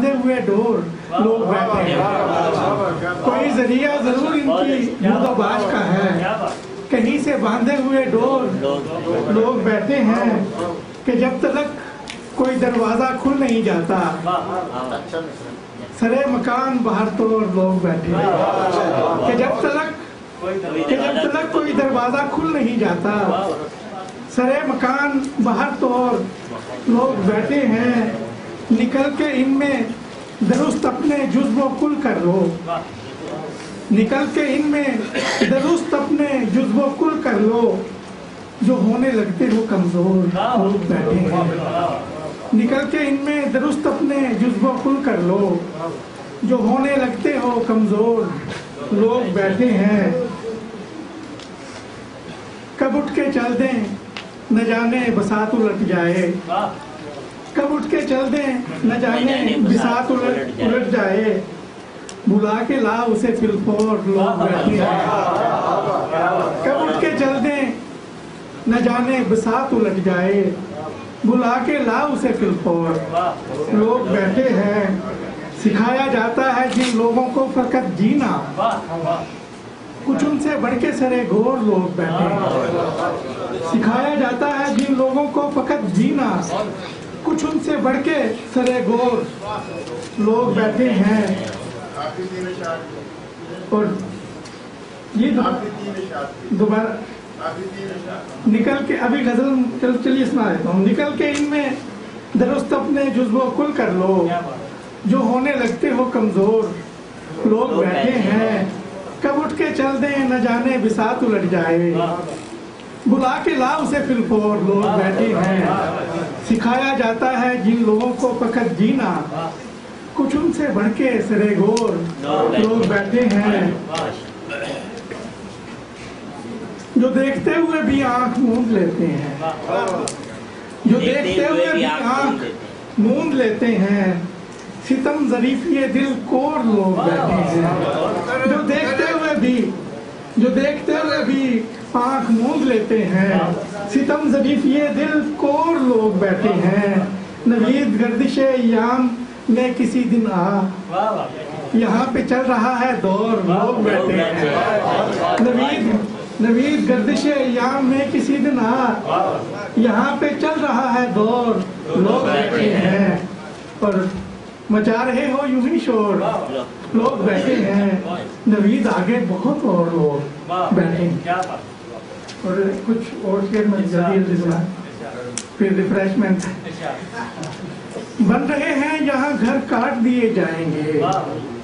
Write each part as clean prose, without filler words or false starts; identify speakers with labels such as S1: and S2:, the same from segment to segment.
S1: बांधे हुए डोर लोग बैठे हैं। कोई जरिया जरूर इनकी मुदाबाश का है, कहीं से बांधे हुए डोर लोग बैठे हैं कि जब तक कोई दरवाजा खुल नहीं जाता सरे मकान बाहर तो लोग बैठे हैं। कि जब तक कोई दरवाजा खुल नहीं जाता सरे मकान बाहर तो लोग बैठे हैं। निकल के इनमें दुरुस्त अपने जुज़्व कुल कर लो, निकल के इनमें दुरुस्त अपने जुज़्व कुल कर लो, जो होने लगते हो कमजोर लोग बैठे हैं। निकल के इनमें दुरुस्त अपने जुज़्व कुल कर लो, जो होने लगते हो कमजोर लोग बैठे हैं। कब उठ के चल दें न जाने बसात उलट जाए, कब उठ के चल दें न जाने बिसात उलट जाए, बुला के ला उसे फिलफोर लोग बैठे हैं। कब उठ के चल दें न जाने बिसात उलट जाए, बुला के ला उसे फिलफोर लोग बैठे हैं। सिखाया जाता है जिन लोगों को फकत जीना, कुछ उनसे बढ़ के सरे गोर लोग बैठे हैं। सिखाया जाता है जिन लोगों को फकत जीना, कुछ उनसे बढ़ के सरे गोर लोग बैठे हैं। और ये दोबारा निकल के अभी गजल चलिए सुना देता हूँ। निकल के इनमें दुरुस्त अपने जुज़्व कुल कर लो, जो होने लगते हो कमजोर लोग बैठे हैं। कब उठ के चल दें न जाने बिसात उलट जाए, बुला के ला उसे फिलफोर लोग बैठे हैं। सिखाया जाता है जिन लोगों को फकत जीना, कुछ उनसे बढ़ के सरे गोर लोग बैठे हैं। जो देखते हुए भी आंख मूंद लेते हैं, जो देखते हुए भी आंख मूंद लेते हैं, सितम ज़रीफ़िए दिल कोर लोग बैठे हैं। जो देखते हुए भी आंख मूंद लेते हैं, सितम ज़रीफ़िए दिल कोर लोग बैठे हैं। नवीद गर्दिशे याम में किसी दिन आ, यहाँ पे चल रहा है दौर लोग बैठे हैं। नवीद गर्दिशे याम में किसी दिन आ, यहाँ पे चल रहा है दौर लोग बैठे हैं। और मचा रहे हो यूं ही शोर लोग बैठे हैं। नवीद आगे बहुत और लोग बैठे हैं। और कुछ और शेर में जल्दी सुना, फिर रिफ्रेशमेंट। बन रहे हैं यहाँ घर काट दिए जाएंगे,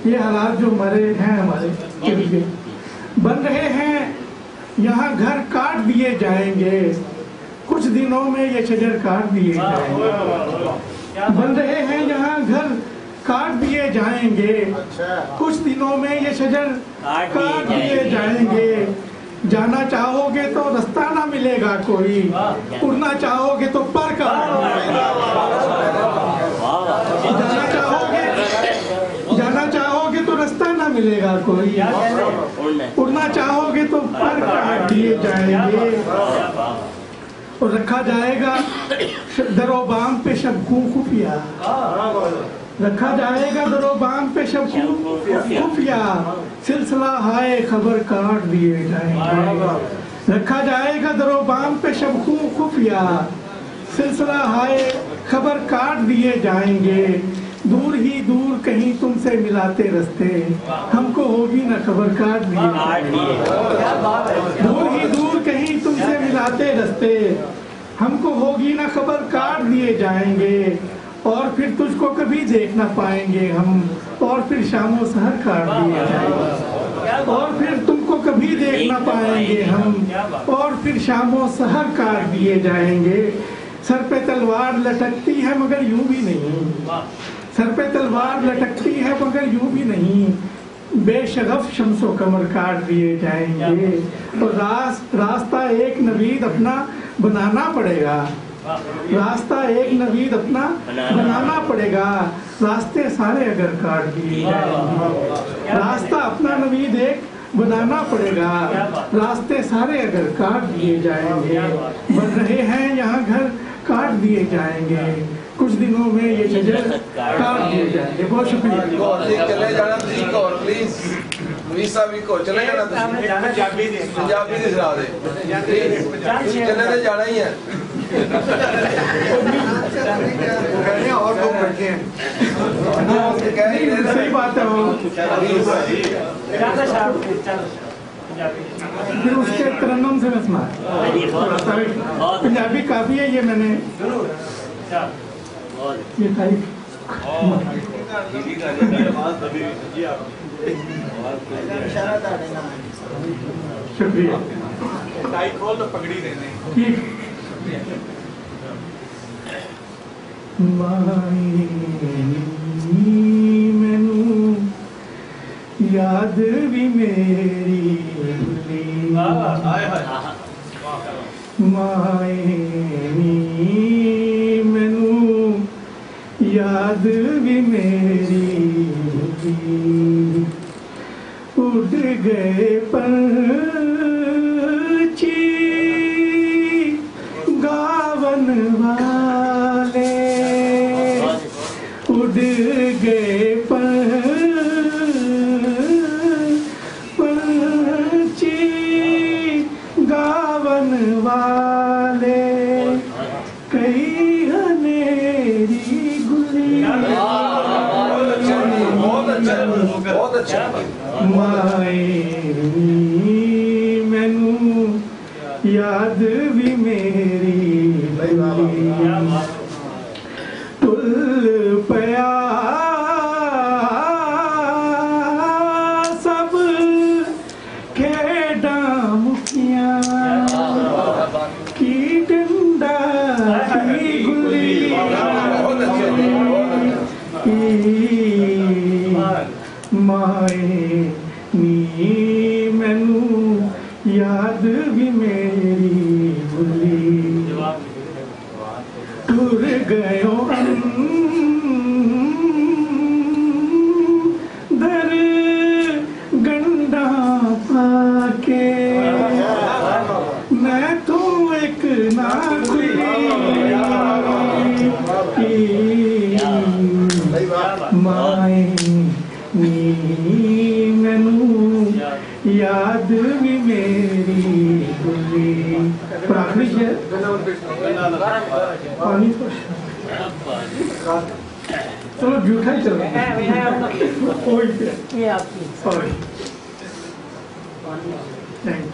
S1: ये हालात जो मरे हैं हमारे के, बन रहे हैं यहाँ घर काट दिए जाएंगे, कुछ दिनों में ये शजर काट दिए जाएंगे। बन रहे हैं यहाँ घर काट दिए जाएंगे, कुछ दिनों में ये शजर काट दिए जाएंगे। जाना चाहोगे तो रास्ता ना मिलेगा कोई, उड़ना चाहोगे तो पर का जाना चाहोगे तो रास्ता ना मिलेगा कोई, उड़ना चाहोगे तो पर काट दिए जाएंगे। और रखा जाएगा दरोबाम पे शबखू खुफिया, रखा जाएगा दरोबाम पे शबखू खुफिया, सिलसिला हाय खबर काट दिए जाएंगे। रखा जाएगा दरोबाम पे शबखू खुफिया, सिलसिला हाय खबर काट दिए जाएंगे। दूर ही दूर कहीं तुमसे मिलाते रास्ते, हमको होगी ना खबर काट दिए जाएंगे। दूर ही दूर कहीं तुमसे मिलाते रास्ते, हमको होगी ना खबर काट दिए जाएंगे। और फिर तुझको कभी देख ना पाएंगे हम, और फिर शामों सहर काट दिए जाएंगे। और फिर तुमको कभी देख ना पाएंगे हम, और फिर शामों सहर काट दिए जाएंगे। सर पे तलवार लटकती है मगर यूं भी नहीं, सर पे तलवार लटकती है मगर यूं भी नहीं, बेशगफ शम्सो कमर काट दिए जाएंगे। और रास्ता एक नवीद अपना बनाना पड़ेगा, रास्ता एक नवीद अपना बनाना पड़ेगा। रास्ते सारे अगर काट दिए जाएंगे, रास्ता अपना नवीद एक बनाना पड़ेगा। रास्ते सारे अगर काट दिए जाएंगे, बन रहे हैं यहाँ घर काट दिए जाएंगे, कुछ दिनों में ये शजर काट दिए जाएंगे। बहुत शुक्रिया।
S2: चले जाना प्लीज साहब को चले जाना पंजाबी दे सुना दे चले तो जाना ही है। और लोग बैठे हैं
S1: सही बात है। वो फिर उसके तरन्नुम से मैं सुना पंजाबी काफी है ये मैंने ये खाई शुक्रिया।
S2: खोल तो पगड़ी देने
S1: मैनू याद भी मेरी माए मैनू याद भी मेरी उड़ गए पंछी गावन वाले उड़ गए पंछी गावन वाले कई हनेरी गुलियां
S2: बहुत अच्छा
S1: माए मैनू याद भी मेरी तुल पया सब खेड़ा मुखिया की डंडा की गुली माए नी मैनू याद भी मेरी भुली टुर गयो अंदर गंडा पाके मैं तो एक ना माए मैनू याद भी मेरी भुली। आखिरी शेर पानी चलो जूठा ही चलो सॉरी थैंक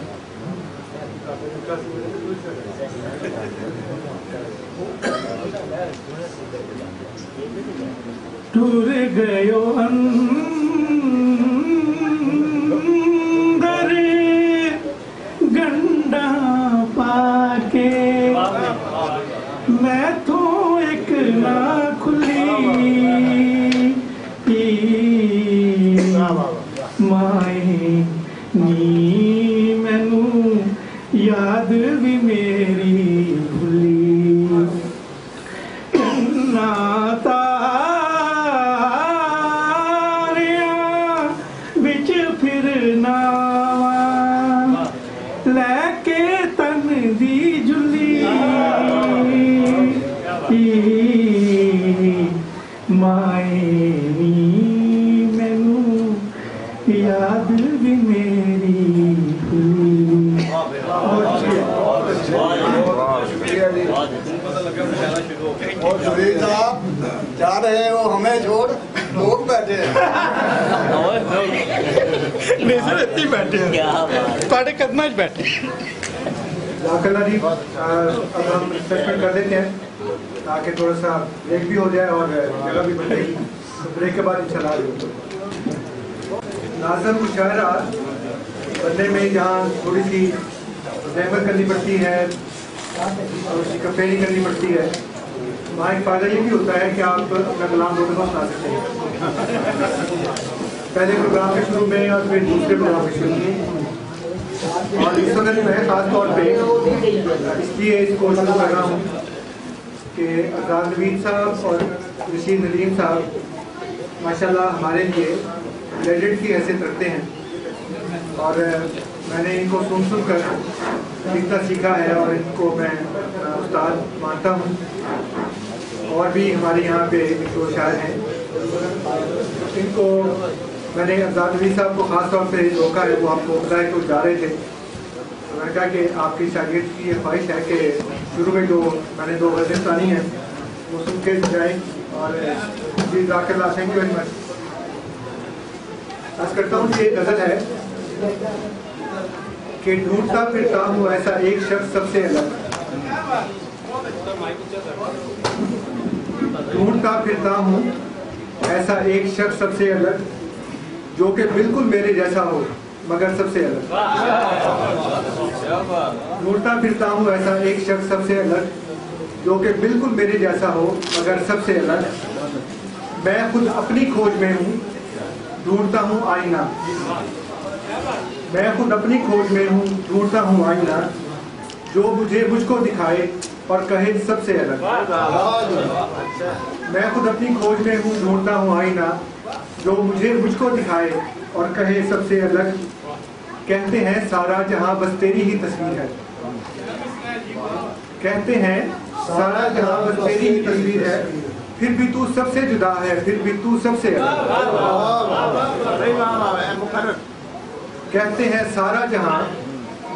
S1: टूर गयो अंदर गंडा पाके मैं तो एक ना खुली माए नी मैनू याद भी मेरी भुली ना बिच फिरना लैके तन दी जुली माए नी मैनू याद भी मेरी
S2: जा रहे हो हमें छोड़ लोग बैठे
S1: इतनी बैठे थोड़े कदम बैठे
S3: जाकला जी अब हम रिफ्रेशमेंट कर देते हैं ताकि थोड़ा सा ब्रेक भी हो जाए और जगह भी बन जाएगी तो ब्रेक के बाद इंशाल्लाह नाज़िम मुशायरा बनने में जहाँ थोड़ी सी जहमत करनी पड़ती है और उसकी कंपेयरिंग करनी पड़ती है वहाँ एक फ़ायदा ये भी होता है कि आप अपना कलाम दो दफ़ा सुना सकते हैं पहले प्रोग्राम के शुरू में और फिर दूसरे प्रोग्राम के शुरू में और इस वक्त जो है खास तौर पे इसलिए इसको शुरू कर रहा हूँ कि अज़ाद नवीद साहब और रशीद नदीम साहब माशाल्लाह हमारे लिए लेजेंड की हैसियत रखते हैं और मैंने इनको सुन कर जितना सीखा है और इनको मैं उस्ताद मानता हूँ और भी हमारे यहाँ पे एक दो शायर हैं, इनको मैंने अफजाल नवीद साहब को ख़ास तौर से रोका है। वो आपको पता है कि जा रहे थे, तो मैंने कहा कि आपकी शागिर्द की ये ख्वाहिश है कि शुरू में जो मैंने 2 गज़लें सुनानी हैं वो सुन के जाएँ। और जी Zakir, thank you very much. आज करता हूँ, ये गज़ल है कि ढूंढता फिरता हूँ ऐसा एक शख्स सबसे अलग, ढूंढता फिरता हूँ ऐसा एक शख्स सबसे अलग, जो कि बिल्कुल मेरे जैसा हो मगर सबसे अलग। ढूंढता फिरता हूँ ऐसा एक शख्स सबसे अलग, जो कि बिल्कुल मेरे जैसा हो मगर सबसे अलग। मैं खुद अपनी खोज में हूँ, ढूंढता हूँ आईना। मैं खुद अपनी खोज में हूँ, ढूंढता हूँ आईना, जो मुझे मुझको दिखाए और कहे सबसे अलग। मैं खुद अपनी खोज में हूँ, ढूंढता हूँ आईना, जो मुझे मुझको दिखाए और कहे सबसे अलग। कहते हैं सारा जहां बस तेरी ही तस्वीर है, कहते हैं सारा जहां बस तेरी ही तस्वीर है, फिर भी तू सबसे जुदा है, फिर भी तू सबसे अलग। कहते हैं सारा जहां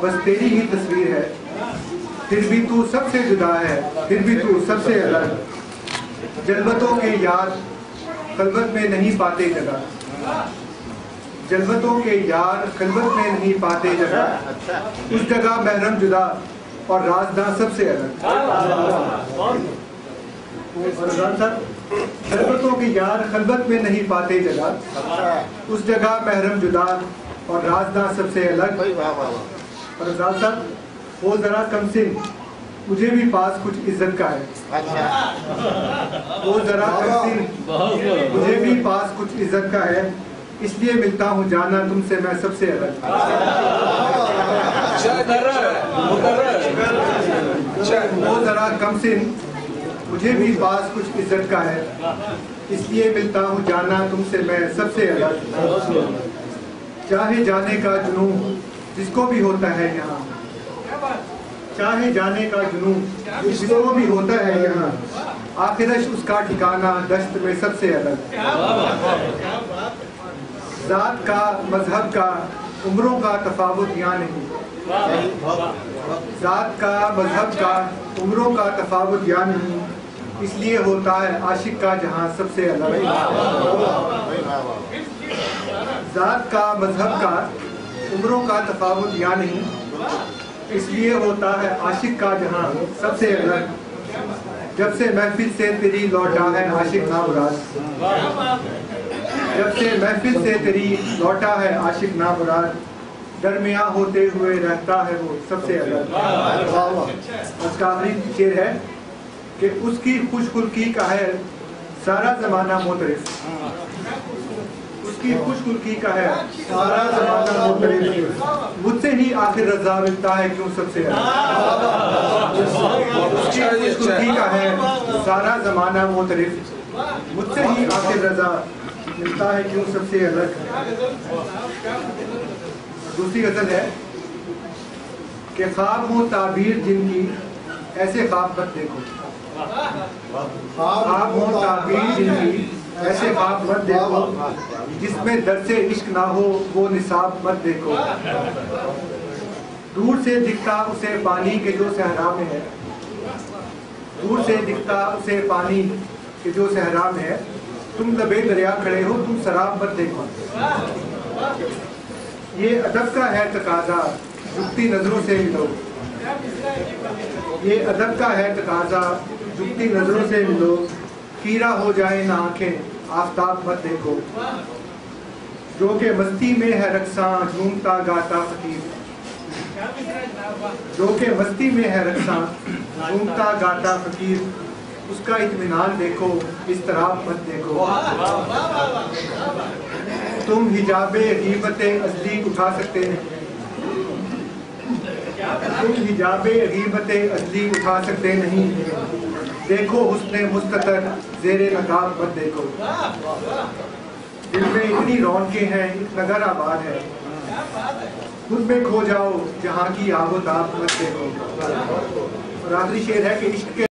S3: बस तेरी ही तस्वीर है, फिर भी तू सबसे जुदा है, फिर भी तू सबसे अलग। जल्वतों के यार खलवत में नहीं पाते जगह, जल्वतों के यार खलवत में नहीं पाते जगह, उस जगह महरम जुदा और राजदां सबसे अलग। जल्वतों के यार खलवत में नहीं पाते जगह, उस जगह महरम जुदा और राजदां सबसे अलग। और रज़ाक साहब, वो जरा कम सिन, मुझे भी पास कुछ इज्जत का है। वो जरा कम सिन, मुझे भी पास कुछ इज्जत का है, इसलिए मिलता हूँ जाना तुमसे मैं सबसे अलग। वो जरा कम सिन, मुझे भी पास कुछ इज्जत का है, इसलिए मिलता हूँ जाना तुमसे मैं सबसे अलग। चाहे जाने का जुनून जिसको भी होता है यहाँ, चाहे जाने का जुनून जिसको भी होता है यहाँ, आखिरश उसका ठिकाना दश्त में सबसे अलग। जात का मजहब का उम्रों का तफावत यहाँ नहीं, जात का मजहब का उम्रों का तफावत यहाँ नहीं, इसलिए होता है आशिक का जहाँ सबसे अलग। जात का मजहब का उम्रों का तफावत यहाँ नहीं, इसलिए होता है आशिक का जहाँ सबसे अलग। जब से महफिल से तेरी लौटा है आशिक ना मुराद, जब से महफिल से तेरी लौटा है आशिक ना मुराद, दरमिया होते हुए रहता है वो सबसे अलग। उसका आखिरी शेर है कि उसकी खुशखुल्की का है सारा जमाना मोतरिफ, उसकी खुशखुल्की का है सारा जमाना मोतरिफ, मुझसे ही आखिर रजा मिलता है क्यों सबसे अलग। उसकी खुशखुल्की का है सारा जमाना मोतरिफ, मुझसे ही आखिर रजा मिलता है क्यों सबसे अलग। दूसरी गजल है कि ख्वाब हो ताबीर जिनकी ऐसे ख्वाब मत देखो, ख्वाब हो ताबीर जिनकी ऐसे ख्वाब मत देखो, जिसमें दर्द से इश्क ना हो वो निसाब मत देखो। दूर से दिखता उसे पानी के जो सहरा में है, दूर से दिखता उसे पानी के जो सहरा में है, तुम लबे दरिया खड़े हो तुम शराब मत देखो। ये अदब का है तकाजा झुकती नजरों से मिलो, ये अदब का है तकाजा झुकती नजरों से मिलो, कीड़ा हो जाए ना आंखें आफताब मत देखो। जो कि मस्ती में है रक्सां झूमता गाता फकीर, जो कि मस्ती में है रक्सां झूमता गाता फकीर, उसका इत्मीनान देखो इस्तराब मत देखो। तुम हिजाबे गीबते अजली उठा सकते हैं, तुम हिजाबे गीबते अजली उठा सकते नहीं, देखो हुस्ने मुस्ततर ज़ेरे नकाब मत देखो। दिल में इतनी रौनकें हैं एक नगर आबाद है, खुद में खो जाओ जहाँ की आबोताब मत देखो। और आखिरी शेर है कि इश्क के